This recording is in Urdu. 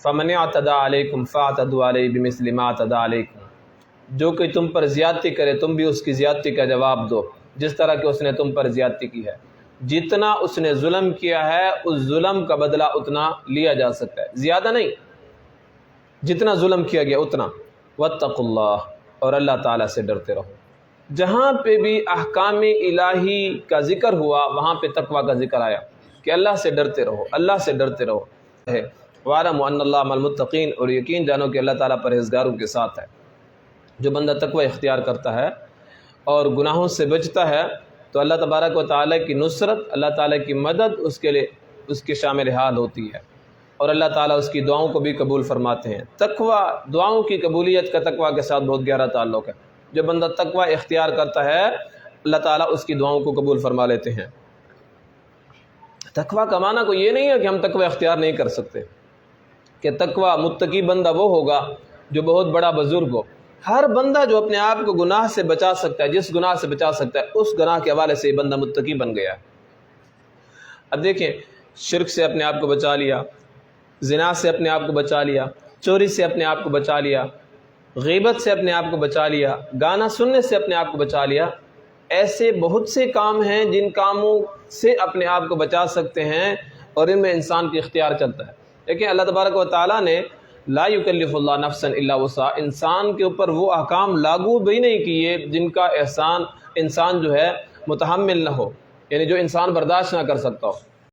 فمن اعتدى علیکم فاعتدوا علیہ بمثل ما اعتدى علیکم، جو کہ تم پر زیادتی کرے تم بھی اس کی زیادتی کا جواب دو جس طرح کہ اس نے تم پر زیادتی کی ہے۔ جتنا اس نے ظلم کیا ہے اس ظلم کا بدلہ اتنا لیا جا سکتا ہے، زیادہ نہیں، جتنا ظلم کیا گیا اتنا۔ واتقوا اللہ، اور اللہ تعالیٰ سے ڈرتے رہو۔ جہاں پہ بھی احکام الہی کا ذکر ہوا وہاں پہ تقوی کا ذکر آیا کہ اللہ سے ڈرتے رہو، اللہ سے ڈرتے رہو ہے۔ وَاعْلَمُوا أَنَّ اللَّهَ مَعَ الْمُتَّقِينَ، اور یقین جانو کہ اللہ تعالیٰ پرہیزگاروں کے ساتھ ہے۔ جو بندہ تقوی اختیار کرتا ہے اور گناہوں سے بچتا ہے تو اللہ تبارک و تعالیٰ کی نصرت، اللہ تعالیٰ کی مدد اس کے لیے اس کے شامل حال ہوتی ہے، اور اللہ تعالیٰ اس کی دعاؤں کو بھی قبول فرماتے ہیں۔ تقوی، دعاؤں کی قبولیت کا تقوی کے ساتھ بہت گہرا تعلق ہے۔ جو بندہ تقوی اختیار کرتا ہے اللہ تعالیٰ اس کی دعاؤں کو قبول فرما لیتے ہیں۔ تقوی کا معنی کوئی یہ نہیں ہے کہ ہم تقوی اختیار نہیں کر سکتے، کہ تقوی متقی بندہ وہ ہوگا جو بہت بڑا بزرگ ہو۔ ہر بندہ جو اپنے آپ کو گناہ سے بچا سکتا ہے، جس گناہ سے بچا سکتا ہے، اس گناہ کے حوالے سے یہ بندہ متقی بن گیا ہے۔ اب دیکھیں، شرک سے اپنے آپ کو بچا لیا، زنا سے اپنے آپ کو بچا لیا، چوری سے اپنے آپ کو بچا لیا، غیبت سے اپنے آپ کو بچا لیا، گانا سننے سے اپنے آپ کو بچا لیا۔ ایسے بہت سے کام ہیں جن کاموں سے اپنے آپ کو بچا سکتے ہیں اور ان میں انسان کی اختیار چلتا ہے۔ لیکن اللہ تبارک و تعالیٰ نے لا یکلف اللہ نفسا الا وسعها، انسان کے اوپر وہ احکام لاگو بھی نہیں کیے جن کا انسان جو ہے متحمل نہ ہو، یعنی جو انسان برداشت نہ کر سکتا ہو۔